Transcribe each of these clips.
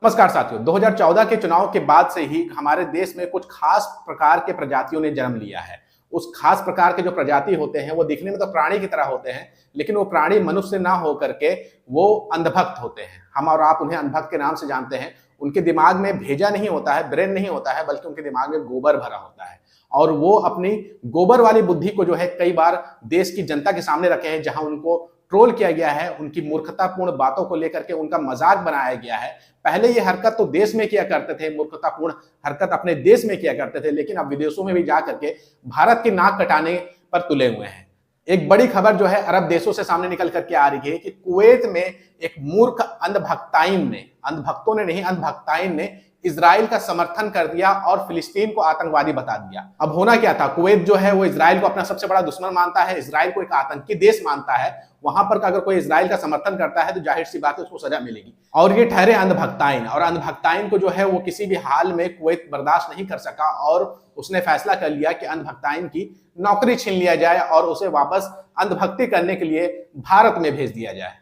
नमस्कार साथियों, 2014 के चुनाव के बाद से ही हमारे देश में कुछ खास प्रकार के प्रजातियों ने जन्म लिया है। उस खास प्रकार के जो प्रजाति होते हैं वो दिखने में तो प्राणी की तरह होते हैं, लेकिन वो प्राणी मनुष्य ना हो करके वो अंधभक्त होते हैं। हम और आप उन्हें अंधभक्त के नाम से जानते हैं। उनके दिमाग में भेजा नहीं होता है, ब्रेन नहीं होता है, बल्कि उनके दिमाग में गोबर भरा होता है और वो अपनी गोबर वाली बुद्धि को जो है कई बार देश की जनता के सामने रखे हैं, जहां उनको ट्रोल किया गया है, उनकी मूर्खतापूर्ण बातों को लेकर के उनका मजाक बनाया गया है। पहले ये हरकत तो देश में किया करते थे, मूर्खतापूर्ण हरकत अपने देश में किया करते थे, लेकिन अब विदेशों में भी जा करके भारत की नाक कटाने पर तुले हुए हैं। एक बड़ी खबर जो है अरब देशों से सामने निकल करके आ रही है कि कुवैत में एक मूर्ख अंधभक्तों ने नहीं, अंधभक्ताइन ने इजराइल का समर्थन कर दिया और फिलिस्तीन को आतंकवादी बता दिया। अब होना क्या था, कुवैत जो है वो इजराइल को अपना सबसे बड़ा दुश्मन मानता है, इजराइल को एक आतंकी देश मानता है। वहां पर अगर कोई इजराइल का समर्थन करता है तो जाहिर सी बात है उसको सजा मिलेगी। और ये ठहरे अंधभक्ताइन, और अंधभक्ताइन को जो है वो किसी भी हाल में कुवैत बर्दाश्त नहीं कर सका और उसने फैसला कर लिया कि अंधभक्ताइन की नौकरी छीन लिया जाए और उसे वापस अंधभक्ति करने के लिए भारत में भेज दिया जाए।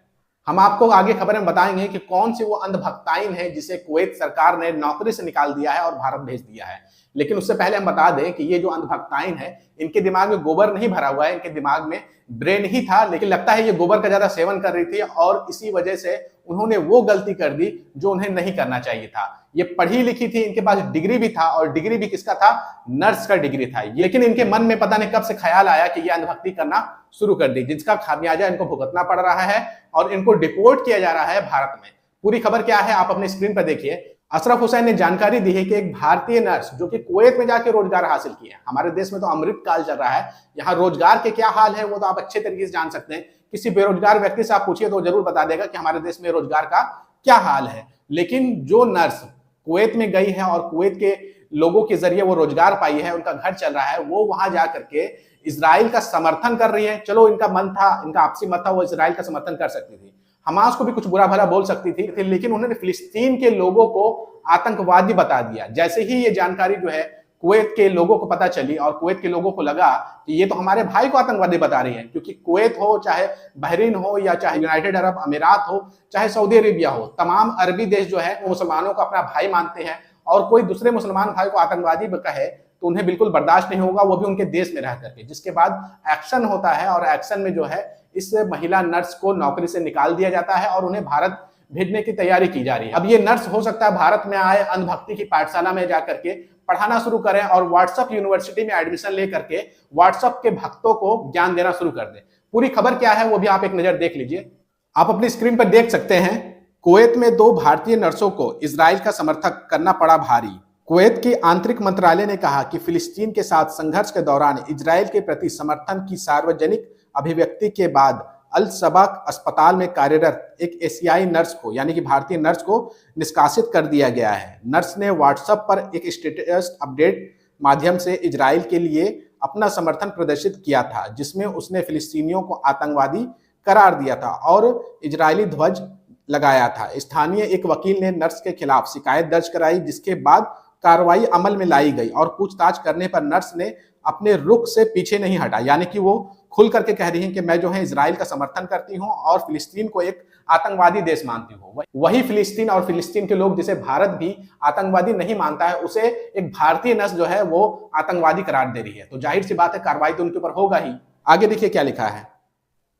हम आपको आगे खबर में बताएंगे कि कौन सी वो अंधभक्ताइन है जिसे कुवैत सरकार ने नौकरी से निकाल दिया है और भारत भेज दिया है। लेकिन उससे पहले हम बता दें कि ये जो अंधभक्ताइन है, इनके दिमाग में गोबर नहीं भरा हुआ है, इनके दिमाग में ब्रेन ही था, लेकिन लगता है ये गोबर का ज्यादा सेवन कर रही थी और इसी वजह से उन्होंने वो गलती कर दी जो उन्हें नहीं करना चाहिए था। ये पढ़ी लिखी थी, इनके पास डिग्री भी था, और डिग्री भी किसका था? नर्स का डिग्री था। लेकिन इनके मन में पता नहीं कब से ख्याल आया कि ये अंधभक्ति करना शुरू कर दी, जिसका खामियाजा इनको भुगतना पड़ रहा है और इनको डिपोर्ट किया जा रहा है भारत में। पूरी खबर क्या है आप अपने स्क्रीन पर देखिए। अशरफ हुसैन ने जानकारी दी है कि एक भारतीय नर्स जो कि कुवैत में जाके रोजगार हासिल किया है, हमारे देश में तो अमृत काल चल रहा है, यहाँ रोजगार के क्या हाल है वो तो आप अच्छे तरीके से जान सकते हैं। किसी बेरोजगार व्यक्ति से आप पूछिए तो जरूर बता देगा कि हमारे देश में रोजगार का क्या हाल है। लेकिन जो नर्स कुवैत में गई है और कुवैत के लोगों के जरिए वो रोजगार पाई है, उनका घर चल रहा है, वो वहां जा करके इजराइल का समर्थन कर रही है। चलो इनका मन था, इनका आपसी मत था, वो इजराइल का समर्थन कर सकती थी, हमास को भी कुछ बुरा भला बोल सकती थी, लेकिन उन्होंने फिलिस्तीन के लोगों को आतंकवादी बता दिया। जैसे ही ये जानकारी जो है कुवैत के लोगों को पता चली और कुवैत के लोगों को लगा कि ये तो हमारे भाई को आतंकवादी बता रही है, क्योंकि कुवैत हो, चाहे बहरीन हो, या चाहे यूनाइटेड अरब अमीरात हो, चाहे सऊदी अरेबिया हो, तमाम अरबी देश जो है वो मुसलमानों को अपना भाई मानते हैं और कोई दूसरे मुसलमान भाई को आतंकवादी कहे तो उन्हें बिल्कुल बर्दाश्त नहीं होगा, वो भी उनके देश में रह करके। जिसके बाद एक्शन होता है और एक्शन में जो है इस महिला नर्स को नौकरी से निकाल दिया जाता है और उन्हें भारत भेजने की तैयारी की जा रही है। अब ये नर्स हो सकता है भारत में आए, अंधभक्ति की पाठशाला में जाकर के पढ़ाना शुरू करें और व्हाट्सएप यूनिवर्सिटी में एडमिशन लेकर के व्हाट्सएप के भक्तों को ज्ञान देना शुरू कर दें। पूरी खबर क्या है वो भी आप एक नजर देख लीजिए। आप अपनी स्क्रीन पर देख सकते हैं, कुवैत में 2 भारतीय नर्सों को इजराइल का समर्थन करना पड़ा भारी। कुवैत के आंतरिक मंत्रालय ने कहा कि फिलिस्तीन के साथ संघर्ष के दौरान इजराइल के प्रति समर्थन की सार्वजनिक अभिव्यक्ति के बाद अल सबा अस्पताल में कार्यरत एक एशियाई नर्स को, यानी कि भारतीय नर्स को निष्कासित कर दिया गया है। नर्स ने व्हाट्सएप पर एक स्टेटस अपडेट माध्यम से इजराइल के लिए अपना समर्थन प्रदर्शित किया था, जिसमें उसने फिलिस्तीनियों को आतंकवादी करार दिया था और इजरायली ध्वज लगाया था। स्थानीय एक वकील ने नर्स के खिलाफ शिकायत दर्ज कराई, जिसके बाद कार्रवाई अमल में लाई गई और पूछताछ करने पर नर्स ने अपने रुख से पीछे नहीं हटा, यानी कि वो खुल करके कह रही हैं कि मैं जो है इजराइल का समर्थन करती हूं और फिलिस्तीन को एक आतंकवादी देश मानती हूं। वही फिलिस्तीन और फिलिस्तीन के लोग जिसे भारत भी आतंकवादी नहीं मानता है, उसे एक भारतीय नर्स जो है वो आतंकवादी करार दे रही है, तो जाहिर सी बात है कार्रवाई तो उनके ऊपर होगा ही। आगे देखिए क्या लिखा है।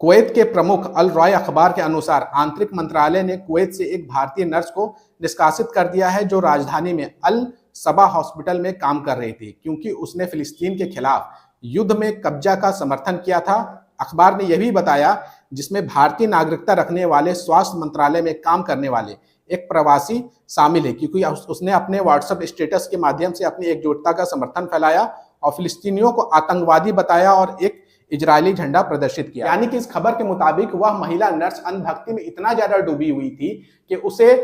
कुवैत के प्रमुख अल रॉय अखबार के अनुसार आंतरिक मंत्रालय ने कुवैत से एक भारतीय नर्स को निष्कासित कर दिया है जो राजधानी में अल सबा हॉस्पिटल में काम कर रही थी, क्योंकि उसने फिलिस्तीन के खिलाफ युद्ध में कब्जा का समर्थन किया था। अखबार ने यह भी बताया जिसमें भारतीय नागरिकता रखने वाले स्वास्थ्य मंत्रालय में काम करने वाले एक प्रवासी शामिल है, क्योंकि उसने अपने व्हाट्सएप स्टेटस के माध्यम से अपनी एकजुटता का समर्थन फैलाया और फिलिस्तीनियों को आतंकवादी बताया और एक इजरायली झंडा प्रदर्शित किया। यानी कि इस खबर के मुताबिक वह महिला नर्स अंधभक्ति में इतना ज्यादा डूबी हुई थी कि उसे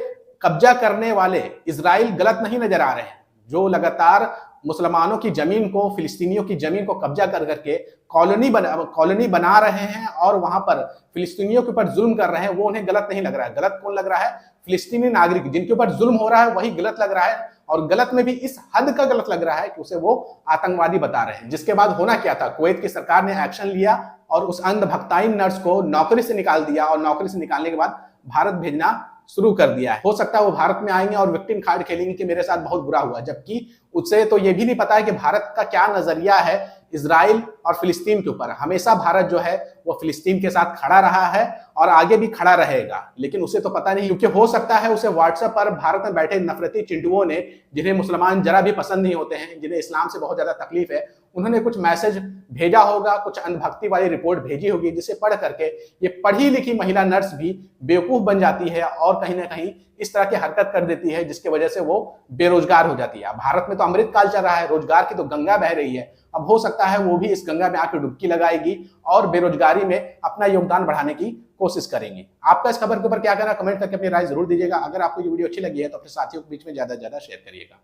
कब्जा करने वाले इजराइल गलत नहीं नजर आ रहे हैं, जो लगातार मुसलमानों की जमीन को, फिलिस्तीनियों की जमीन को कब्जा कर करके कॉलोनी बना रहे हैं और वहां पर फिलिस्तीनियों के ऊपर जुल्म कर रहे हैं, वो उन्हें गलत नहीं लग रहा है। गलत कौन लग रहा है? फिलिस्तीनी नागरिक जिनके ऊपर जुल्म हो रहा है वही गलत लग रहा है, और गलत में भी इस हद का गलत लग रहा है कि उसे वो आतंकवादी बता रहे हैं। जिसके बाद होना क्या था, कुवैत की सरकार ने एक्शन लिया और उस अंधभक्ताइन नर्स को नौकरी से निकाल दिया और नौकरी से निकालने के बाद भारत भेजना शुरू कर दिया है। हो सकता है वो भारत में आएंगे और विक्टिम कार्ड खेलेंगे कि मेरे साथ बहुत बुरा हुआ, जबकि उससे तो ये भी नहीं पता है कि भारत का क्या नजरिया है इजराइल और फिलिस्तीन के ऊपर। हमेशा भारत जो है वो फिलिस्तीन के साथ खड़ा रहा है और आगे भी खड़ा रहेगा, लेकिन उसे तो पता नहीं, क्योंकि हो सकता है उसे व्हाट्सएप पर भारत में बैठे नफरती चिंटुओं ने, जिन्हें मुसलमान जरा भी पसंद नहीं होते हैं, जिन्हें इस्लाम से बहुत ज्यादा तकलीफ है, उन्होंने कुछ मैसेज भेजा होगा, कुछ अंधभक्ति वाली रिपोर्ट भेजी होगी, जिसे पढ़ करके ये पढ़ी लिखी महिला नर्स भी बेवकूफ बन जाती है और कहीं ना कहीं इस तरह की हरकत कर देती है, जिसकी वजह से वो बेरोजगार हो जाती है। भारत में तो अमृत काल चल रहा है, रोजगार की तो गंगा बह रही है। अब हो सकता है वो भी इस गंगा में आकर डुबकी लगाएगी और बेरोजगारी में अपना योगदान बढ़ाने की कोशिश करेंगी। आपका इस खबर के ऊपर क्या कहना, कमेंट करके अपनी राय जरूर दीजिएगा। अगर आपको ये वीडियो अच्छी लगी है तो अपने साथियों के बीच में ज्यादा से ज्यादा शेयर करिएगा।